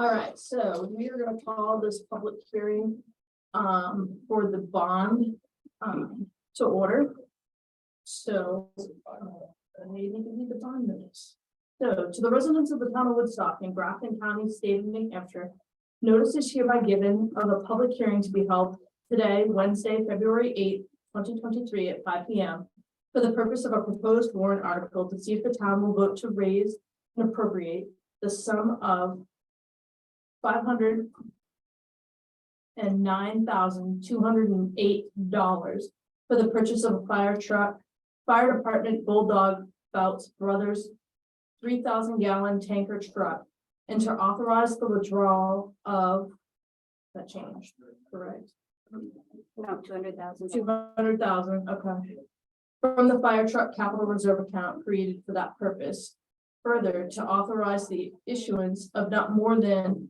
All right, so we are gonna call this public hearing for the bond to order. So I need to read the bond notice. So to the residents of the town of Woodstock in Grafton County, state of New Hampshire, notice is hereby given of a public hearing to be held today, Wednesday, February 8th, 2023 at 5 p.m. for the purpose of a proposed warrant article to see if the town will vote to raise and appropriate the sum of $509,208 for the purchase of a fire truck, fire department Bulldog Bouts Brothers 3,000-gallon tanker truck, and to authorize the withdrawal of that changed, correct? No, 200,000. 200,000, okay. From the fire truck capital reserve account created for that purpose. Further, to authorize the issuance of not more than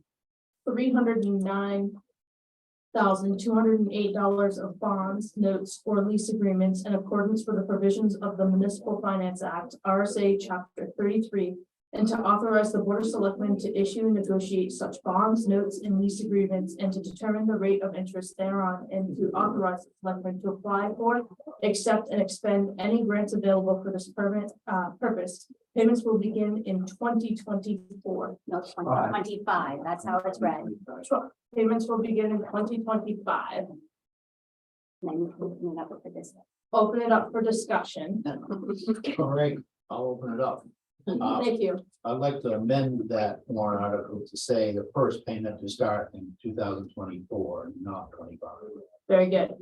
$309,208 of bonds, notes, or lease agreements in accordance with the provisions of the Municipal Finance Act, RSA Chapter 33, and to authorize the Board of Selectmen to issue and negotiate such bonds, notes, and lease agreements, and to determine the rate of interest thereon, and to authorize the Selectmen to apply for, accept, and expend any grants available for this purpose. Payments will begin in 2024. No, 2025. That's how it's read. Payments will begin in 2025. And then you open it up for this. Open it up for discussion. All right, I'll open it up. Thank you. I'd like to amend that warrant article to say the first payment to start in 2024, not 25. Very good.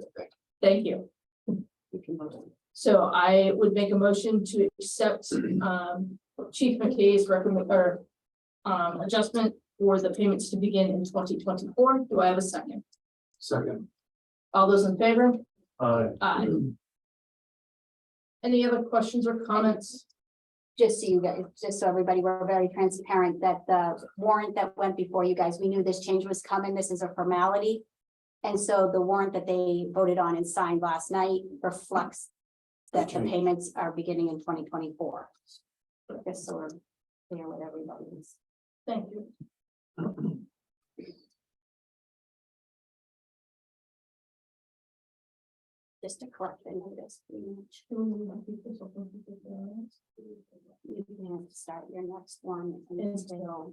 Thank you. You can vote. So I would make a motion to accept Chief McKay's adjustment for the payments to begin in 2024. Do I have a second? Second. All those in favor? Aye. Aye. Any other questions or comments? Just so you guys, just so everybody, we're very transparent that the warrant that went before you guys, we knew this change was coming. This is a formality. And so the warrant that they voted on and signed last night reflects that the payments are beginning in 2024. Just so we're clear with everybody. Thank you. Just to correct the notice. You can have to start your next one until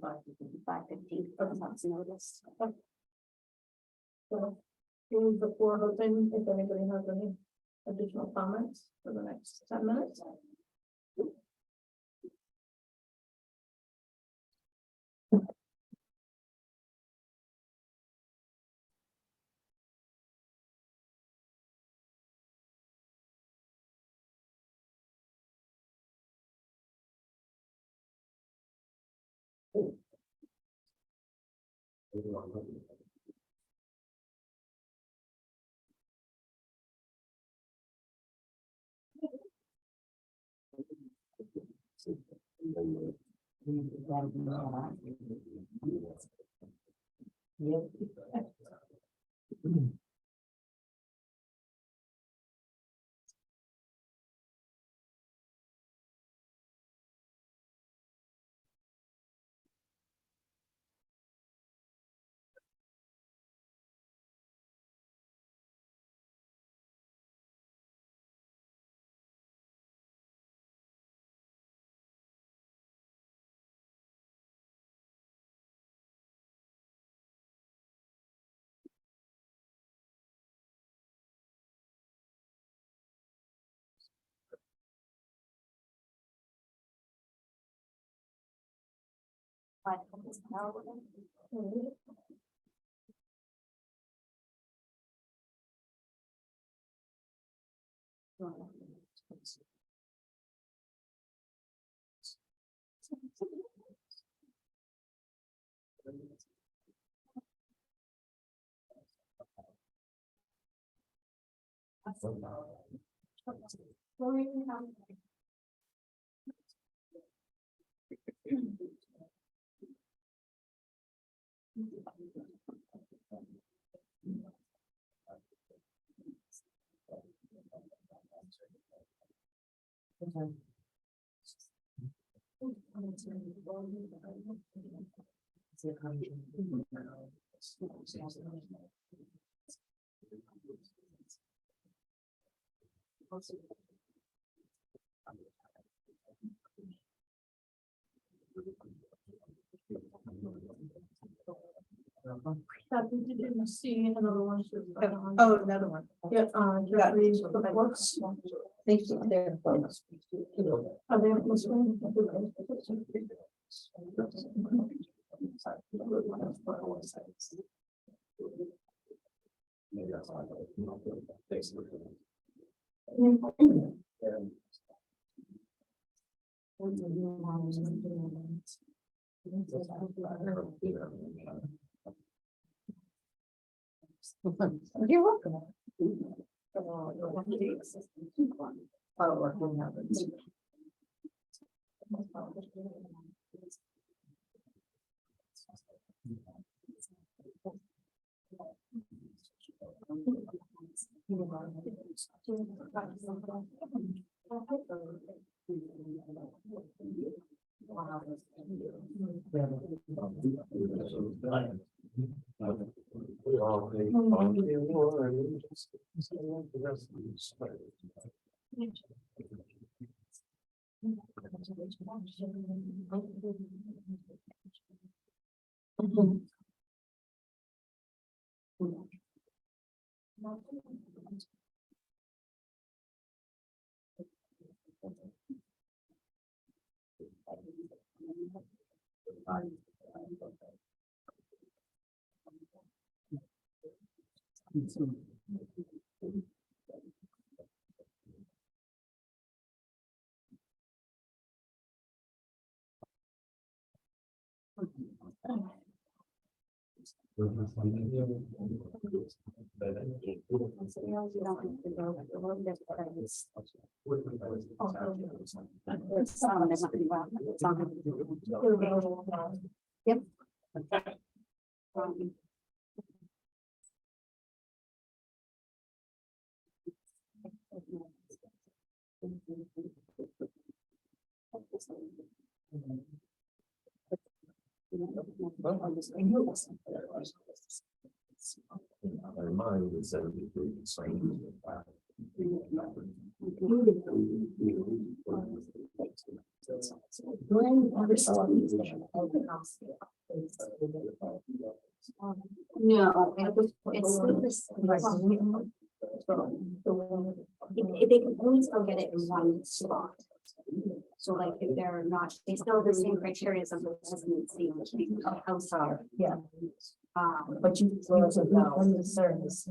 5:15. That's notice. So, leave the floor open if anybody has any additional comments for the next 10 minutes. Kathy, did you see another one? Oh, another one. Yeah, Yeah. Jeffrey's the books. Thank you. There, folks. Are they on this one? You're welcome. Yep. Our mind is that we do the same. No, they can only still get it in one spot. So like if they're not, they still have the same criteria as the residency, of household. Yeah. But you. the service.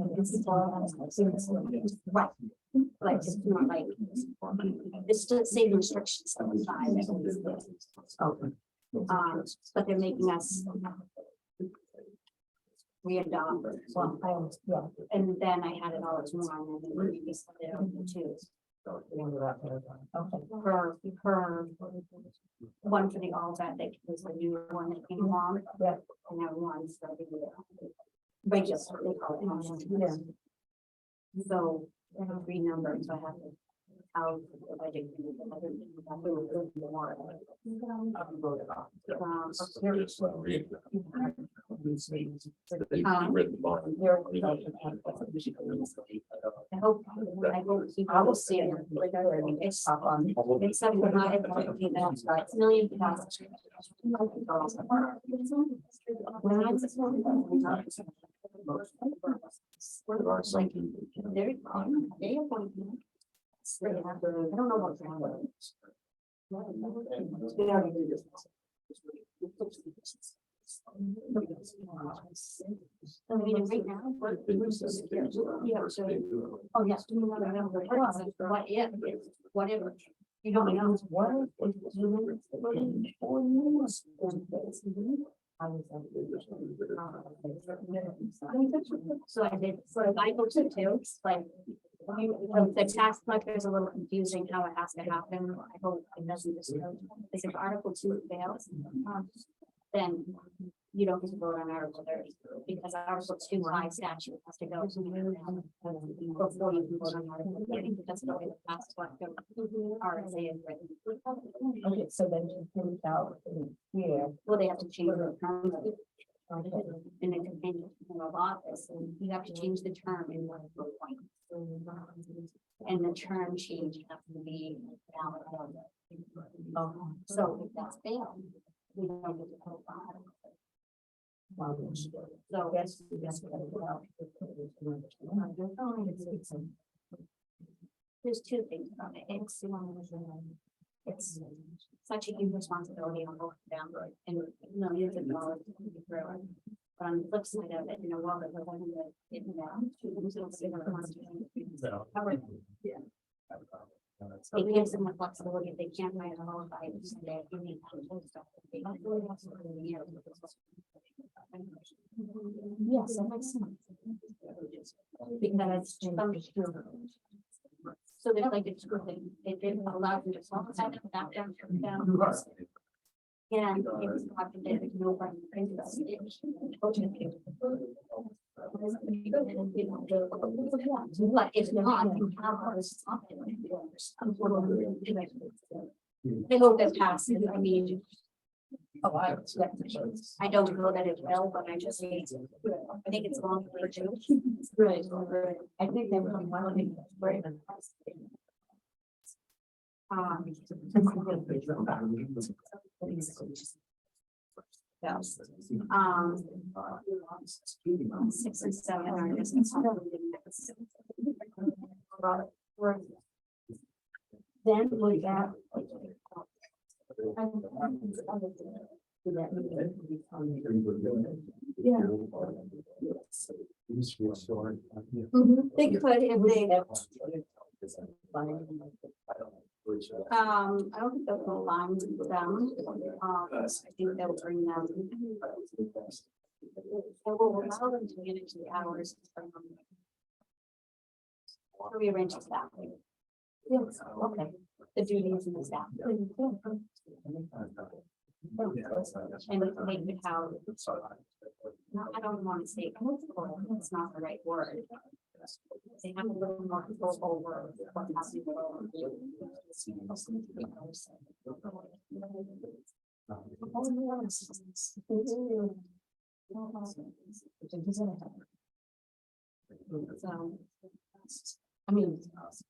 Right. Like it's not like, it's still the same restrictions. But they're making us. Re-adopt. And then I had it all as one, and then we just split it up into two. Her one for the all that was the new one that came along. Yeah. And that one's the regular, they call it. Yeah. So I have three numbers, so I have to. How the budget. Read the bond. I will see it. It's 75, it's million. Like, they're, they have one. I don't know what's wrong with it. I mean, right now, oh, yes. What if, whatever, you don't know. What so I did, so I go to two, like, the tax collector is a little confusing how it has to happen. I hope it doesn't just go, because if Article 2 fails, then you don't get to vote on Article 30, because Article 2 high statute has to go before you can vote on Article 30. That's the way the past one RSA is written. Okay, so then you print out here. Well, they have to change the term. And it can change the term of office, and you have to change the term in one point. And the term change has to be valid. So if that's failed, we don't get to vote on it. So Yes. there's two things about it. It's such a huge responsibility on both of them, and millions of dollars to be through it. But on the flip side of it, in a world that we're living with, it it gives them the flexibility. If they can't find a home by they need yes, that makes sense. Because so there's like it's good thing. It didn't allow them to solve that back down. Yeah, it was happened there, nobody printed us. But if not, you have all this stuff. I hope that passes. I mean, I don't know that it will, but I just think it's long for two. Right. I think they would be one of the great. Yeah. 6 and 7 are just. Then we got. Yeah. They could if they. I don't think they'll go along with them. I think they'll bring them. They will allow them to manage the hours. Rearrange the staff. Yes, okay. The duties and the staff. And make it how. No, I don't want to say comfortable. It's not the right word. They have a little more control over what happens. So, I mean. Just.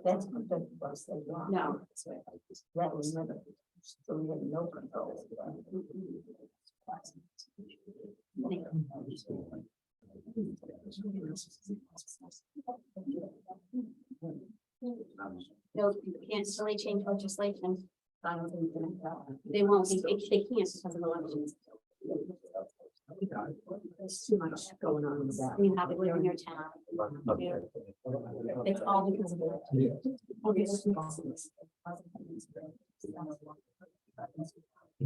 That's what the bus they want. no. That was never. So we had no control. They'll, you can't silly change legislation. I don't think they won't be, they can't because of elections. There's too much going on with that. You have it live in your town. It's all because of it.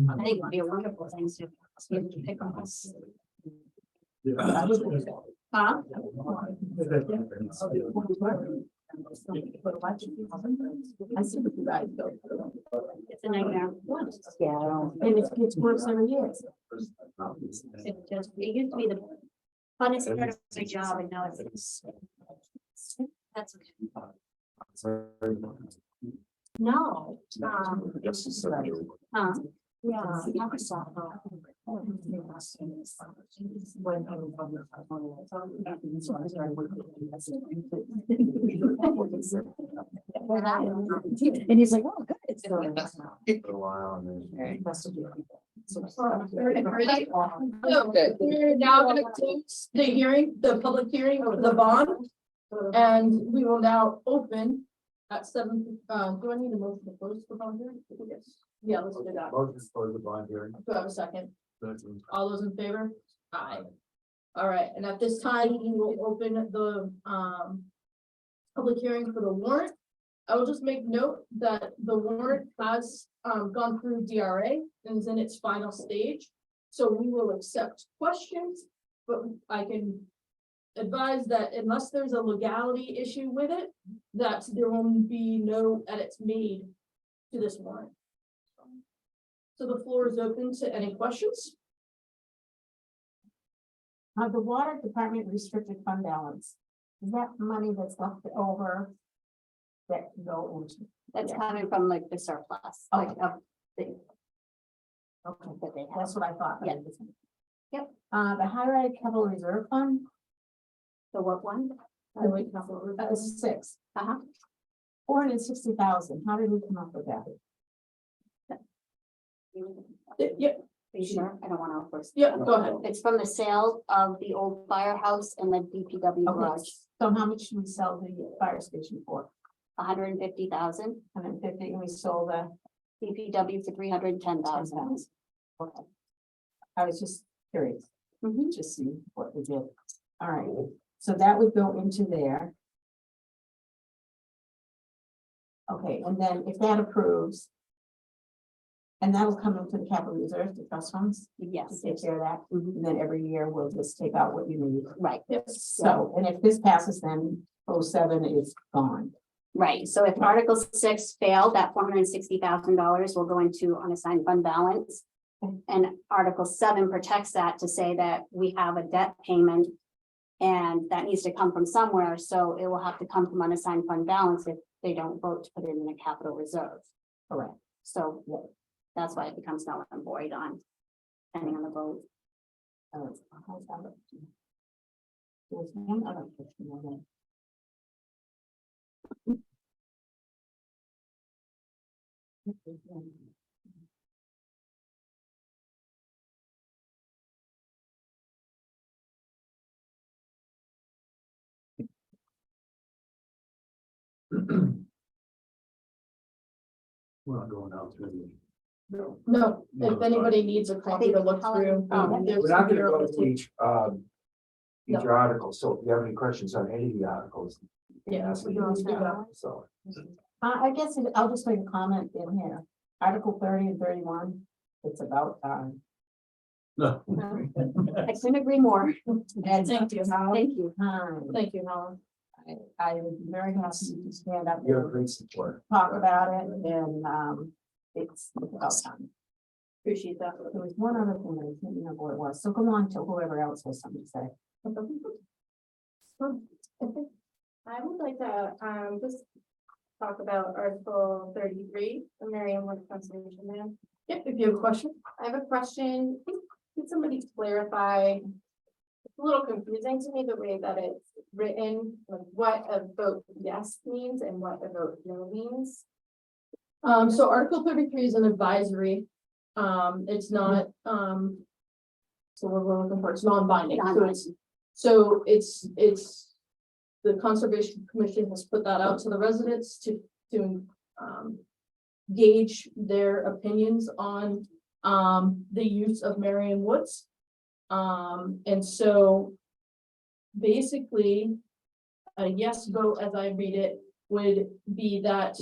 I think it would be a wonderful thing to pick on us. Huh? I see what you guys go. It's a nightmare. Yeah, and it gets worse every year. It used to be the funnest part of my job, and now it's. That's okay. No. Yeah. And he's like, oh, good. It's For a while and Okay, we're now gonna close the hearing, the public hearing of the bond. And we will now open at 7, do I need a motion to close the bond hearing? Yes. Yeah, let's do that. motion for the bond hearing. Do I have a second? All those in favor? Aye. All right, and at this time, we will open the public hearing for the warrant. I will just make note that the warrant has gone through DRA and is in its final stage. So we will accept questions, but I can advised that unless there's a legality issue with it, that there will be no edits made to this warrant. So the floor is open to any questions. The water department restricted fund balance, is that money that's left over? That can go into, That's Yeah. coming from like the surplus, like of the, okay, that they have. that's what I thought. Yeah. Yep. The highway capital reserve fund, The what one? Highway capital reserve. 6, Uh-huh. 460,000, how did we come up with that? Yeah, Are you sure? I don't want to, of course. yeah, go ahead. It's from the sale of the old firehouse and the DPW Okay, garage, so how much should we sell the fire station for? 150,000, 150, and we sold the DPW for 310,000. 10,000. Okay. I was just curious. Mhm. To see what we did. All right, so that would go into there. Okay, and then if that approves. And that'll come into the capital reserve, the trust funds, to Yes, take care of that, Mhm. and then every year we'll just take out what you need. right, So, and if this passes, then 07 is gone. right. So if Article 6 failed, that $460,000 will go into unassigned fund balance. Okay. And Article 7 protects that to say that we have a debt payment. And that needs to come from somewhere, so it will have to come from unassigned fund balance if they don't vote to put it in a capital reserve. Correct. So that's why it becomes null and void on, depending on the vote. There's one other question on there. We're not going out through No, if anybody needs a copy to look through. there's We're not gonna here go on the to table. each article, so if you have any questions on any of the articles. you can Yeah, ask we me. can do that. So, I guess I'll just make a comment in here. Article 30 and 31, it's about, No. I couldn't agree more. and Thank you, Howard. Thank you. time. Thank you, Helen. I would be very happy to stand up you're a and great support. talk about it, and, it's about time. Appreciate that. There was one other thing, I can't remember what it was, so go on to whoever else has something to say. I would like to, just talk about Article 33, the Merriam Wood Conservation Land. Yep, if you have a question. I have a question. Can somebody clarify? It's a little confusing to me the way that it's written, like what a vote yes means and what a vote no means. So Article 33 is an advisory. It's not, so we're looking for, it's non-binding. So it's, the Conservation Commission has put that out to the residents to, gauge their opinions on, the use of Marion Woods. And so basically, a yes vote, as I read it, would be that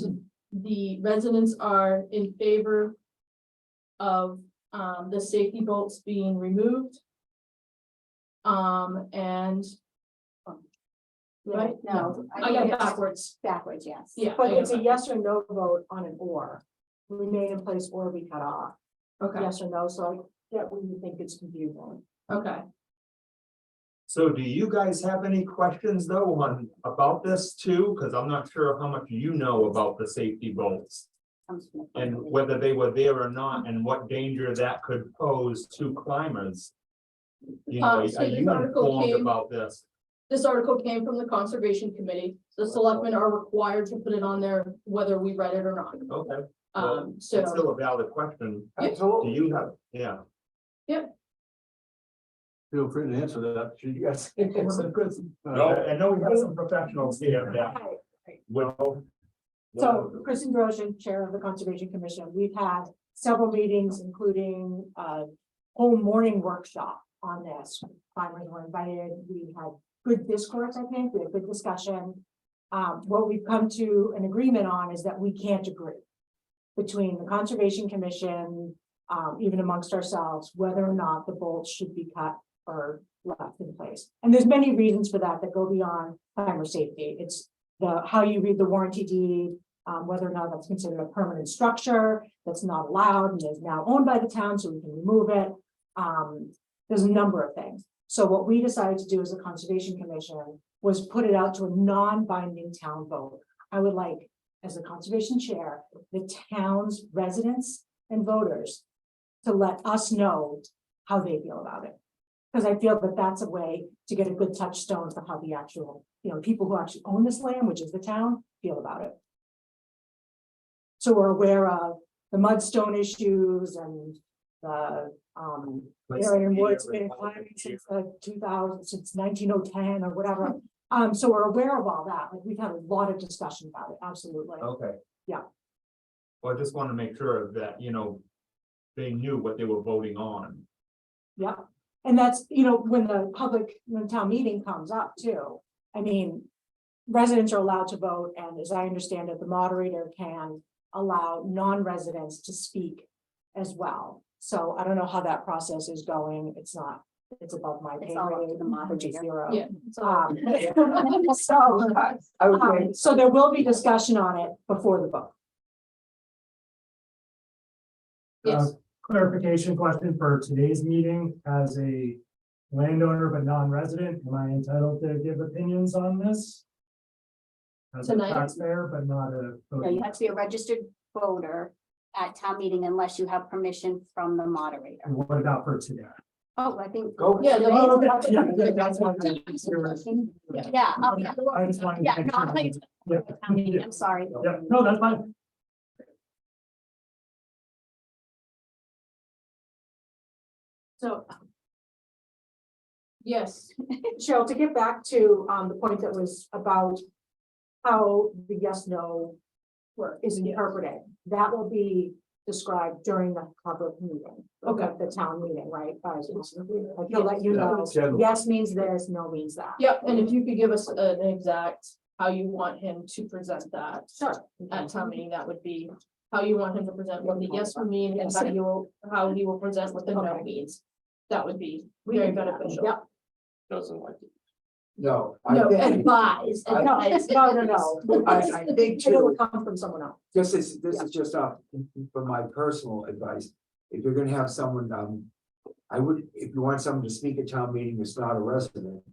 the residents are in favor of, the safety bolts being removed. And right, No. I got it backwards. Backwards, yes. Yeah. But I got it's a it yes or no vote on an or. Remain in place or be cut off. backwards. Yes or no, so I get what you think it's confusing. Okay, So do you guys have any questions though on about this too? Cause I'm not sure how much you know about the safety bolts. Comes from the- And whether they were there or not, and what danger that could pose to climbers. You know, So are this you article informed came- about this? this article came from the Conservation Committee. The selectmen are required to put it on there whether we read it or not. Okay, well, it's So, still a valid question. Do Absolutely. you have, yeah, Feel free to answer that. you guys? No, I know we have some professionals here that will. So Kristen Drojan, Chair of the Conservation Commission, we've had several meetings, including a whole morning workshop on this. Climbers were invited, we had good discourse, I think, we had good discussion. What we've come to an agreement on is that we can't agree between the Conservation Commission, even amongst ourselves, whether or not the bolts should be cut or left in place. And there's many reasons for that that go beyond climber safety. It's how you read the warranty deed, whether or not that's considered a permanent structure that's not allowed and is now owned by the town, so we can remove it. There's a number of things. So what we decided to do as a conservation commission was put it out to a non-binding town vote. I would like, as the conservation chair, the town's residents and voters to let us know how they feel about it. Because I feel that that's a way to get a good touchstone for how the actual, people who actually own this land, which is the town, feel about it. So we're aware of the mudstone issues and the area in woods been climbing since 2000, since 1910 or whatever. So we're aware of all that. Like, we've had a lot of discussion about it. Absolutely. Okay. Yeah. Well, I just want to make sure that, they knew what they were voting on. Yeah. And that's, when the town meeting comes up too. I mean, residents are allowed to vote, and as I understand it, the moderator can allow non-residents to speak as well. So I don't know how that process is going. It's above my pay It's all up to grade, the which is moderator. 0. Yeah. So there will be discussion on it before the vote. Yes. Clarification question for today's meeting, as a landowner but non-resident, am I entitled to give opinions on this? As a Tonight? taxpayer, but not a. No, you have to be a registered voter at town meeting unless you have permission from the moderator. And what about for today? Oh, I think. Yeah, Oh, the- okay. Yeah, that's what I'm- Yeah, oh, yeah. I just wanted to Yeah, make no, I'm sure. like- town meeting, I'm sorry. Yeah, no, that's fine. So. Yes, Cheryl, to get back to the point that was about how the yes, no is interpreted, that will be described during the public meeting. Okay. The town meeting, right? Like, he'll let you know, Yeah. yes means this, no means that. yep, and if you could give us an exact, how you want him to present that Sure. at town meeting, that would be. How you want him to present what the yes will mean, and how he will present what the no Okay. means. That would be We very can do that. beneficial. Yep. Doesn't like it. No. No, advise. I- No, advise. no. I think It will too, come from someone else. this is just for my personal advice. If you're gonna have someone, I would, if you want someone to speak at town meeting that's not a resident.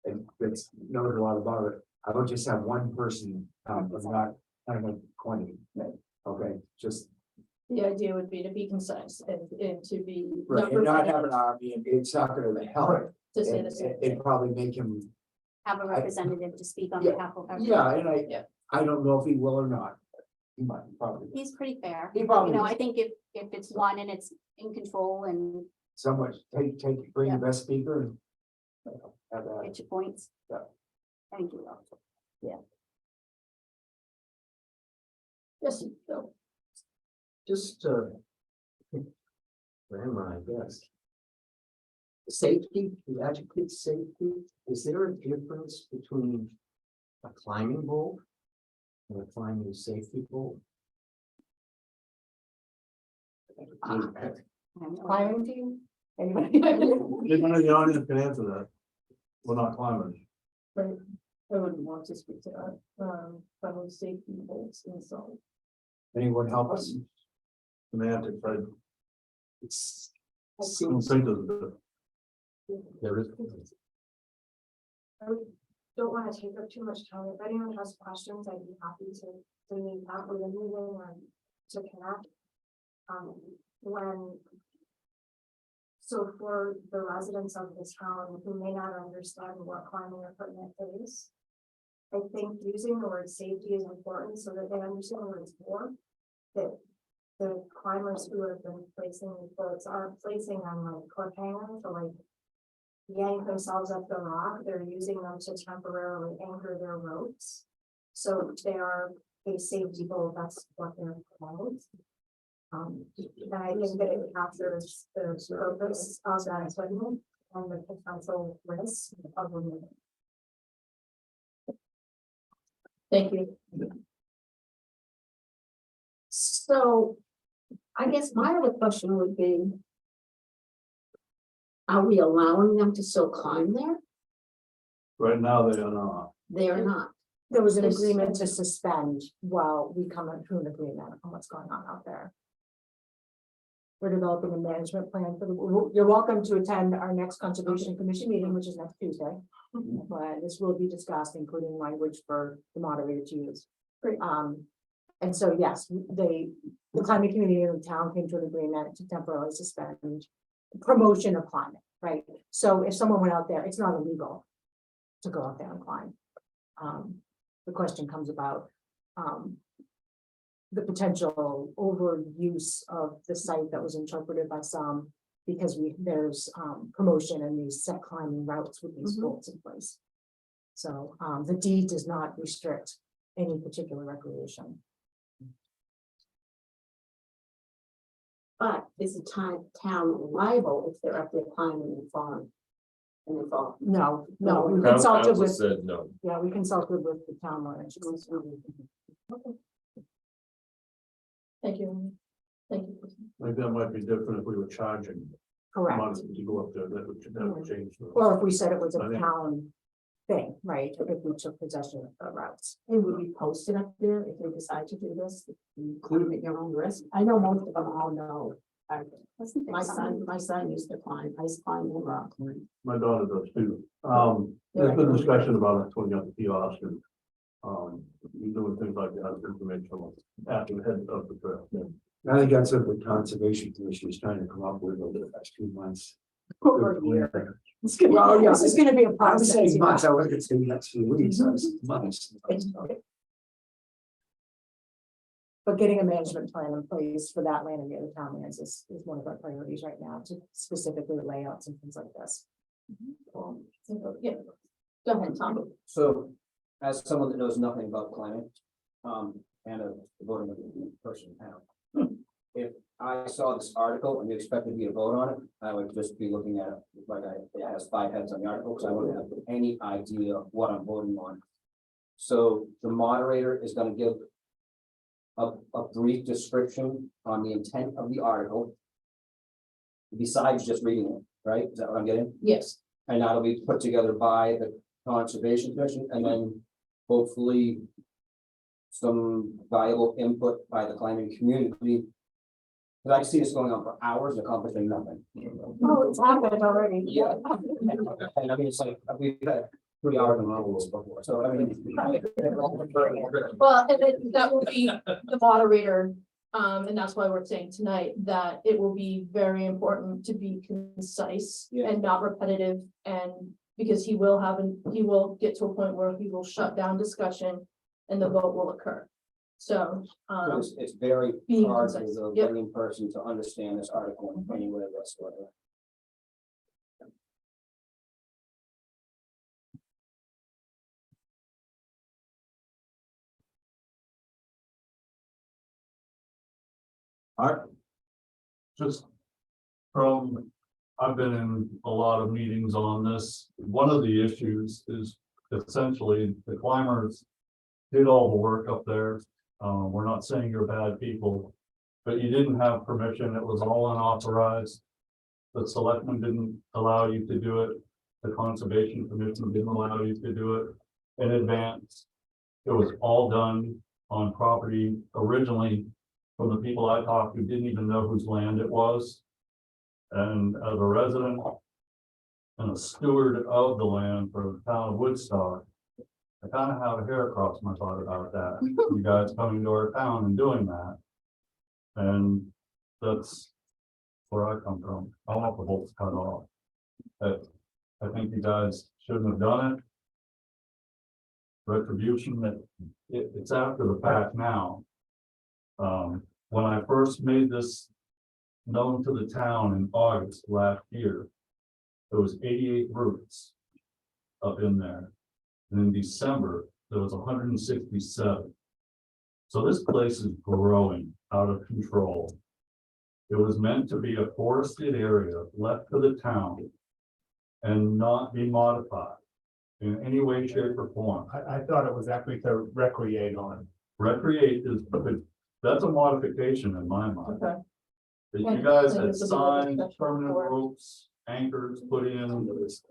And that's knows a lot about it, I would just have one person, but not, I don't know, 20. Okay, just, The idea would be to be concise and to be. right, and not have an army, and it's not gonna help. To say And the same It'd thing. probably make him, Have a representative to speak on Yeah. behalf of everyone. yeah, and Yeah. I don't know if he will or not. He might, probably, He's pretty fair. he probably, I think if it's one and it's in control and someone, bring the best speaker and. Have that. get your points. Yeah. I think you will. Yes, you go. Just, grandma, I guess. Safety, the adjective safety, is there a difference between a climbing bolt and a climbing safety bolt? Climbing team? Anybody? Anyone in the audience can answer that. We're not climbers. Right, I wouldn't want to speak to that, from safety bolts installed. Anyone help us? Semantics, right? It's. There is. Don't want to take up too much time. If anyone has questions, I'd be happy to meet after the meeting or to connect. So for the residents of this town who may not understand what climbing equipment is, I think using the word safety is important so that they understand what it's for. That the climbers who have been placing these boats are placing on like cliffhanger to like yank themselves up the rock. They're using them to temporarily anchor their ropes. So they are a safety boat. That's what they're called. And I think that it captures the purpose of that equipment and the potential risk of removal. Thank you. So, I guess my other question would be. Are we allowing them to still climb there? Right now, they are not. They are not. There was an This- agreement to suspend while we come to an agreement on what's going on out there. We're developing a management plan for you're welcome to attend our next Conservation Commission meeting, which is next Tuesday. But this will be discussed, including language for the moderator to use. Great. And so, yes, the climate committee in the town came to an agreement to temporarily suspend promotion of climate, right? So if someone went out there, it's not illegal to go out there and climb. The question comes about, the potential overuse of the site that was interpreted by some, because there's promotion and these set climbing routes with these bolts in place. So the deed does not restrict any particular recreation. But is the town liable if they're up there climbing and falling? And they fall? No, we Town consulted council with, said no. yeah, we consulted with the town manager. Thank you. Thank you. I think that might be different if we were charging Correct. money to go up there, that would change. the- Or if we said it was a I think- town thing, right, if we took possession of the routes. It would be posted up there if they decide to do this, including at your own risk. I know most of them all know. My son used to climb, ice climb and rock climb. My daughter does too. There's been discussion about it, putting up the kiosk and, doing things like that, informational after the head of the trail. I think that's what the Conservation Commission is trying to come up with over the last 2 months. Over a year. It's gonna, Well, yeah. this is gonna be a I was process. saying months, I wasn't saying next few weeks, I was months. But getting a management plan in place for that land and the other town lands is one of our priorities right now, to specifically layouts and things like this. Yeah. Go ahead, Tom. So, as someone that knows nothing about climate, and a voting person in town. If I saw this article and you expected me to vote on it, I would just be looking at it like it has 5 heads on the article, because I wouldn't have any idea what I'm voting on. So the moderator is gonna give a brief description on the intent of the article. Besides just reading it, right? Is that what I'm getting? Yes. And that'll be put together by the Conservation Commission, and then hopefully some valuable input by the climbing community. Because I see this going on for hours, accomplishing nothing. Oh, it's happened already. Yeah. And I mean, it's like, we've had 3 hours on this before, so I mean. Well, and then that will be the moderator, and that's why we're saying tonight that it will be very important to be concise Yeah. and not repetitive, and because he will get to a point where he will shut down discussion and the vote will occur. So, It's very being hard for concise. the Yep. layman person to understand this article in any way whatsoever. Just from, I've been in a lot of meetings on this. One of the issues is essentially the climbers did all the work up there. We're not saying you're bad people, but you didn't have permission. It was all unauthorized. The selectmen didn't allow you to do it. The Conservation Commission didn't allow you to do it in advance. It was all done on property originally from the people I talked to didn't even know whose land it was. And as a resident and a steward of the land for the town of Woodstock, I kind of have a hair across my butt about that. You guys coming to our town and doing that. And that's where I come from. I want the bolts cut off. But I think you guys shouldn't have done it. Retribution, that it's after the fact now. When I first made this known to the town in August last year, there was 88 routes up in there. And in December, there was 167. So this place is growing out of control. It was meant to be a forested area left to the town and not be modified in any way, shape, or form. I thought it was actually to recreate on. Recreate is, that's a modification in my mind. Okay. That you guys And had this is a signed discussion permanent for- ropes anchors put in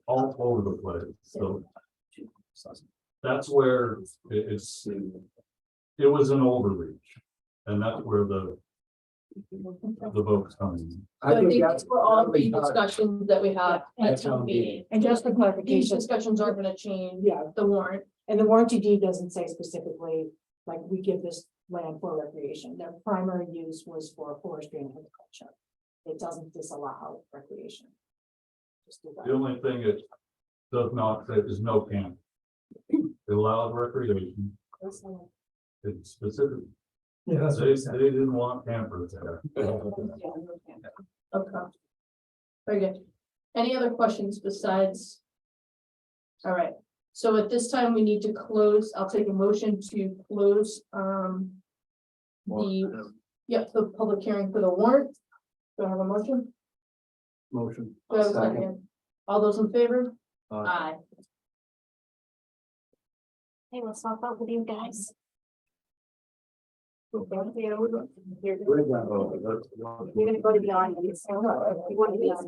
all over the place, so. That's where it was an overreach, and that's where the votes come in. So I think that's for all the discussions that we have at town meeting. And just for These clarification, discussions aren't gonna change yeah, the warrant. and the warranty deed doesn't say specifically, like, we give this land for recreation. Their primary use was for forestry and agriculture. It doesn't disallow recreation. Just do that. The only thing it does not say is no camp. It allows recreation. It's specific. Yeah, that's what They, it said. they didn't want campers there. Okay. Very good. Any other questions besides? All right, so at this time, we need to close, I'll take a motion to close, the public hearing for the warrant. Do I have a motion? Motion. Do I have a second? All those in favor? Aye. Aye. Hey, let's talk about with you guys. We're done. You're gonna go to the audience. You want to be on.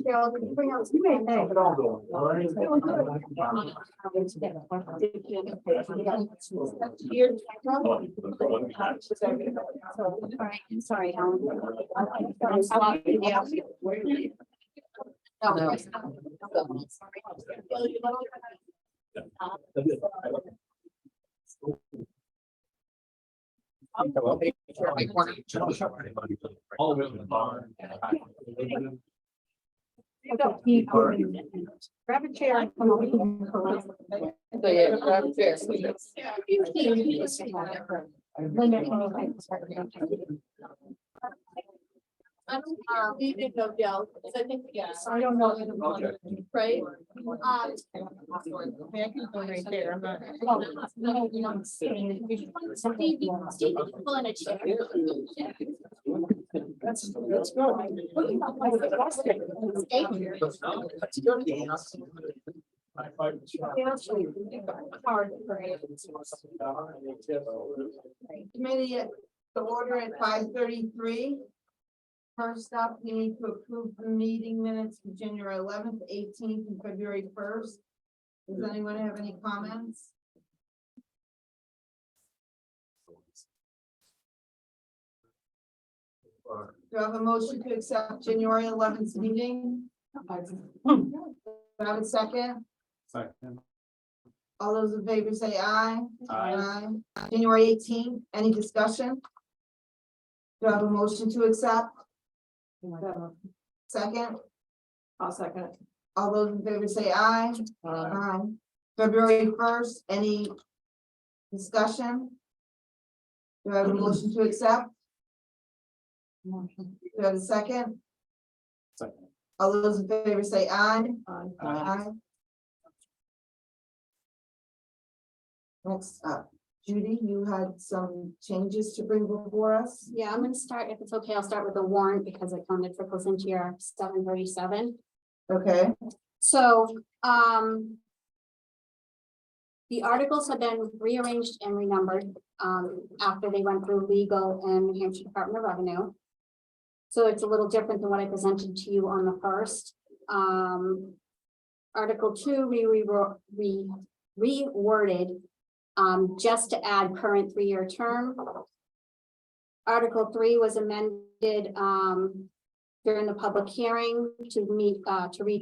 Cheryl, could you bring out some Sorry, Helen. Grab a chair and come over. So yeah, grab a chair. I don't, we did no Dell, because I think, yes, I don't know. Right? Right there, I'm not. That's good. Committee to order at 5:33. First up, we need to approve the meeting minutes for January 11th, 18th, and February 1st. Does anyone have any comments? Do I have a motion to accept January 11th meeting? Do I have a second? Second. All those in favor say aye. Aye. January 18th, any discussion? Do I have a motion to accept? Second, I'll second. all those in favor say aye. Aye. February 1st, any discussion? Do I have a motion to accept? Do I have a second? Second. All those in favor say aye. Aye. Next up, Judy, you had some changes to bring before us. Yeah, I'm gonna start, if it's okay, I'll start with the warrant because it kind of trickles into your 737. Okay, So, the articles have been rearranged and renumbered, after they went through legal and New Hampshire Department of Revenue. So it's a little different than what I presented to you on the first. Article 2, we reworded, just to add current 3-year term. Article 3 was amended, during the public hearing to read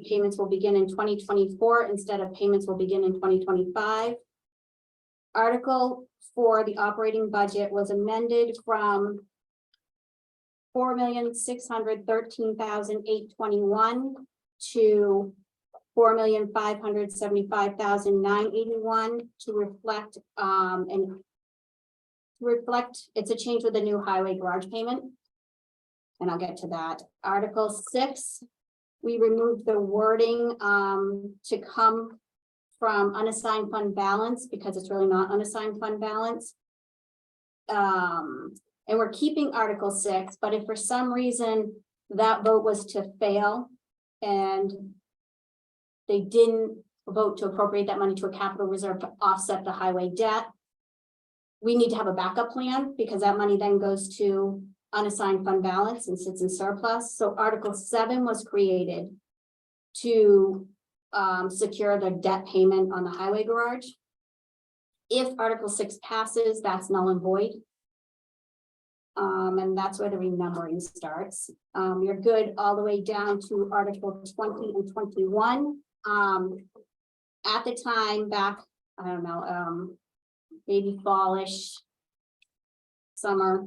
payments will begin in 2024 instead of payments will begin in 2025. Article 4, the operating budget was amended from $4,613,821 to $4,575,981 to reflect, it's a change with the new highway garage payment. And I'll get to that. Article 6, we removed the wording to come from unassigned fund balance because it's really not unassigned fund balance. And we're keeping Article 6, but if for some reason that vote was to fail and they didn't vote to appropriate that money to a capital reserve to offset the highway debt. We need to have a backup plan because that money then goes to unassigned fund balance and sits in surplus. So Article 7 was created to secure the debt payment on the highway garage. If Article 6 passes, that's null and void. And that's where the renumbering starts. You're good all the way down to Article 20 and 21. At the time back, I don't know, maybe fallish, summer,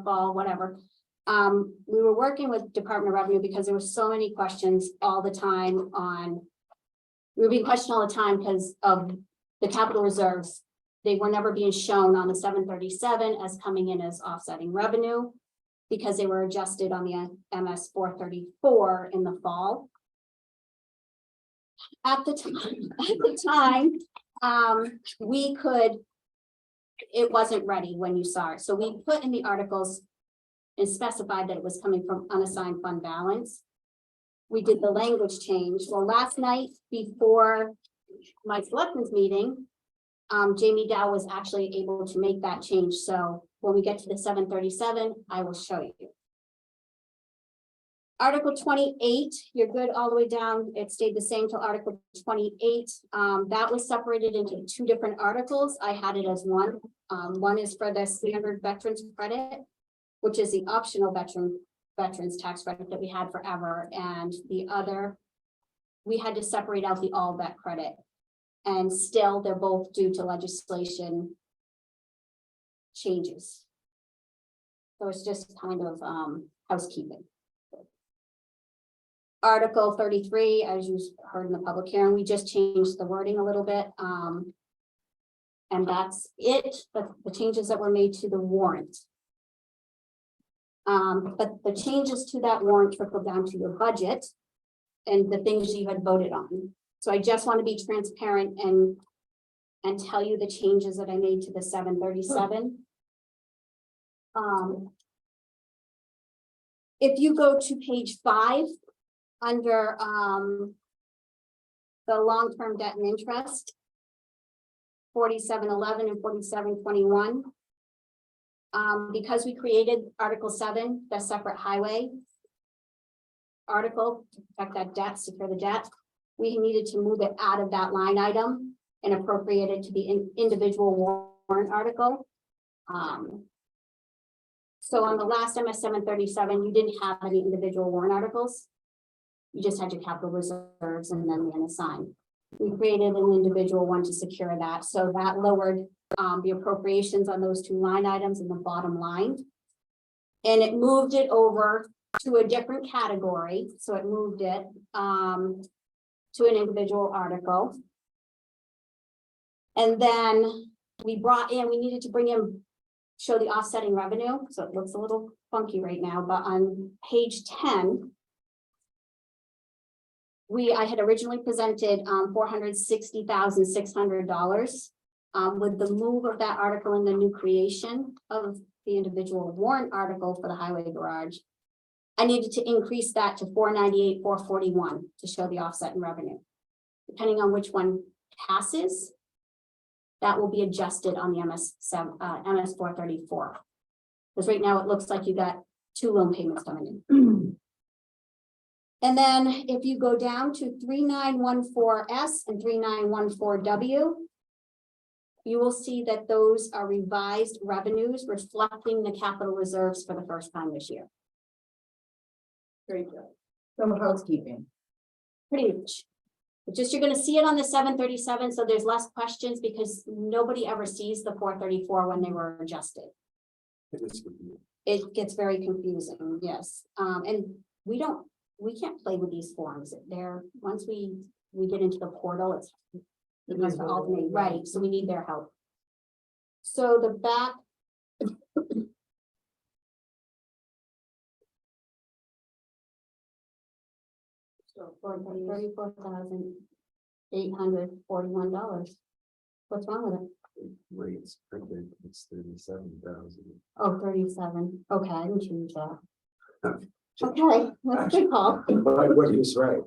fall, whatever. We were working with Department of Revenue because there were so many questions all the time on. We were being questioned all the time because of the capital reserves. They were never being shown on the 737 as coming in as offsetting revenue because they were adjusted on the MS 434 in the fall. At the time, we could, it wasn't ready when you saw it. So we put in the articles and specified that it was coming from unassigned fund balance. We did the language change. Well, last night before my selectmen's meeting, Jamie Dow was actually able to make that change. So when we get to the 737, I will show you. Article 28, you're good all the way down. It stayed the same till Article 28. That was separated into 2 different articles. I had it as one. One is for the standard veterans credit, which is the optional veterans tax credit that we had forever. And the other, we had to separate out the all vet credit. And still, they're both due to legislation changes. So it's just kind of housekeeping. Article 33, as you heard in the public hearing, we just changed the wording a little bit. And that's it, but the changes that were made to the warrant. But the changes to that warrant trickle down to your budget and the things you had voted on. So I just want to be transparent and tell you the changes that I made to the 737. If you go to page 5 under the long-term debt and interest, 4711 and 4721. Because we created Article 7, the separate highway article to protect that debt, secure the debt, we needed to move it out of that line item and appropriate it to the individual warrant article. So on the last MS 737, you didn't have any individual warrant articles. You just had your capital reserves and then the unassigned. We created an individual one to secure that. So that lowered the appropriations on those 2 line items in the bottom line. And it moved it over to a different category. So it moved it to an individual article. And then we needed to bring in, show the offsetting revenue. So it looks a little funky right now, but on page 10, I had originally presented $460,600. With the move of that article and the new creation of the individual warrant article for the highway garage, I needed to increase that to 498,441 to show the offset in revenue. Depending on which one passes, that will be adjusted on the MS 434. Because right now it looks like you got 2 loan payments coming in. And then if you go down to 3914S and 3914W, you will see that those are revised revenues reflecting the capital reserves for the first time this year. Very good. Some housekeeping. Pretty much. But just you're going to see it on the 737, so there's less questions because nobody ever sees the 434 when they were adjusted. It gets very confusing, yes. And we can't play with these forms. They're once we get into the portal, it's because to alternate, right? So we need their help. So the back. $34,841. What's wrong with it? Rates printed, it's 37,000. Oh, 37. Okay, I can change that. Okay, that's a good call. But what he was right.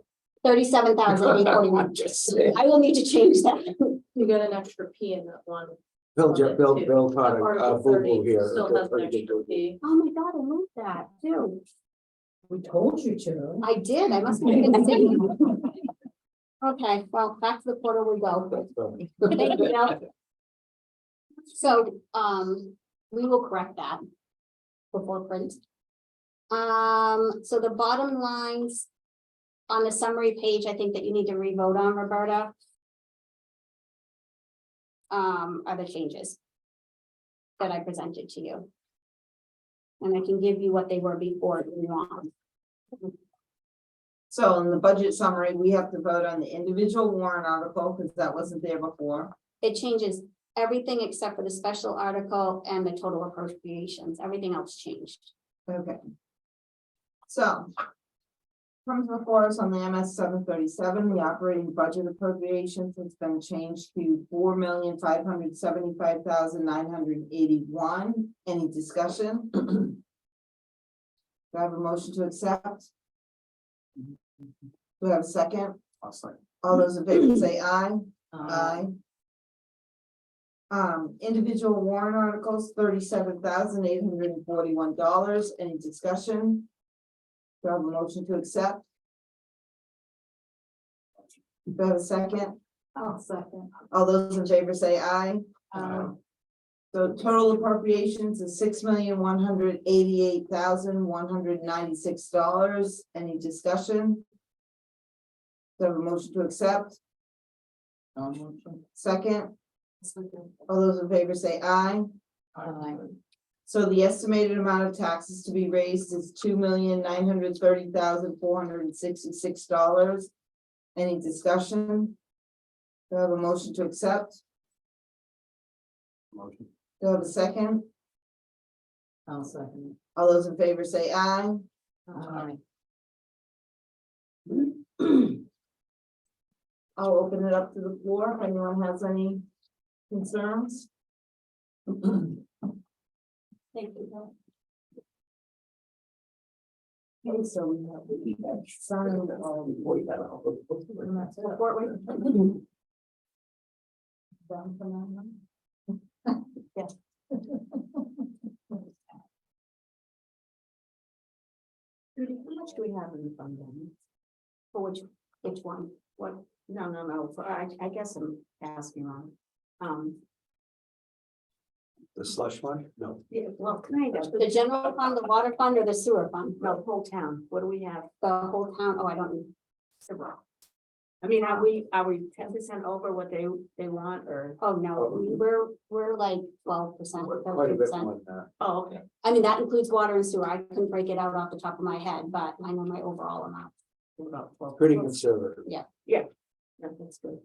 $37,841. Just saying. I will need to change that. You got an extra P in that one. Bill, Bill, Too. Bill taught a Article boo-boo 30 here. still has an extra P. Oh my God, I moved that too. We told you to. I did, I must have been seeing. Okay, well, back to the portal we go. Thank you, Bill. So, we will correct that before print. So the bottom lines on the summary page, I think that you need to re-vote on, Roberta. Are the changes that I presented to you. And I can give you what they were before if you want. So in the budget summary, we have to vote on the individual warrant article, because that wasn't there before. It changes everything except for the special article and the total appropriations. Everything else changed. Okay. So. Comes before us on the MS 737, the operating budget appropriations has been changed to $4,575,981. Any discussion? Do I have a motion to accept? Do I have a second? I'll second. All those in favor say aye. Aye. Individual warrant articles, $37,841. Any discussion? Do I have a motion to accept? Do I have a second? I'll second. All those in favor say aye. So total appropriations is $6,188,196. Any discussion? Do I have a motion to accept? Second? All those in favor say aye. So the estimated amount of taxes to be raised is $2,930,466. Any discussion? Do I have a motion to accept? Motion. Do I have a second? I'll second. All those in favor say aye. Aye. I'll open it up to the floor if anyone has any concerns. Thank you. Okay, so we have signed all the Report with- Done for now, no? Yes. Judy, how much do we have in the fund balance? For which one? What? No, I guess I'm asking wrong. The slush fund? No. Yeah, well, kind of, The general fund, the water fund, or the sewer fund? no, whole town, what do we have? The whole town, oh, I don't know. I mean, are we 10% over what they want, or? Oh, no, we're like 12%, Quite a bit 13%. more than that. Oh, okay. I mean, that includes water and sewer. I couldn't break it out off the top of my head, but I know my overall amount. About 12. Pretty conservative. Yeah, that's good.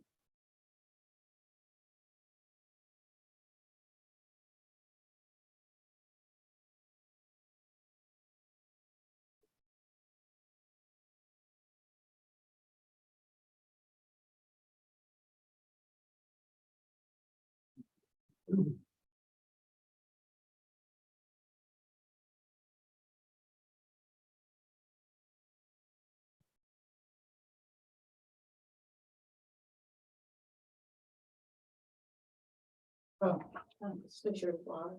Switch your floor.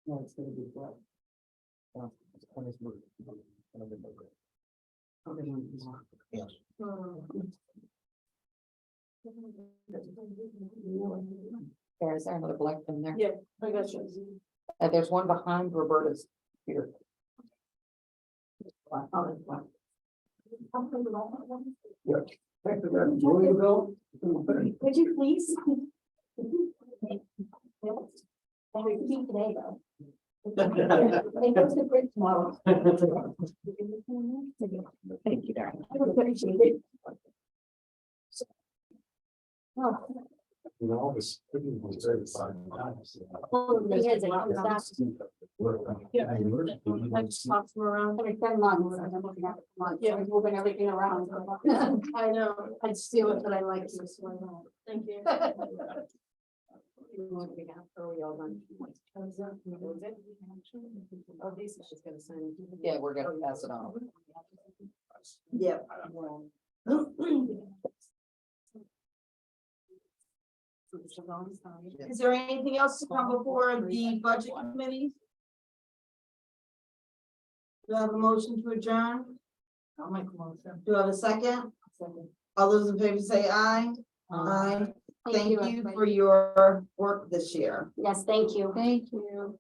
No, it's gonna be what? There's another black in there. Yeah, I got you. There's one behind Roberta's here. Would you please? Repeat today, though. They go to the bridge tomorrow. Thank you, darling. I would appreciate it. Oh, You know, it's pretty conservative. well, the thing is, it comes back Toss them around. every 10 months. I'm looking at it for months. Yeah. I'm moving everything around. I know, I'd steal it, but I like to, so I won't. Thank you. Yeah, we're gonna pass it on. Yep. Is there anything else to come before the budget committee? Do I have a motion to adjourn? I'll make a motion. Do I have a second? All those in favor say aye. Aye. Thank you everybody. for your work this year. Yes, thank you. Thank you.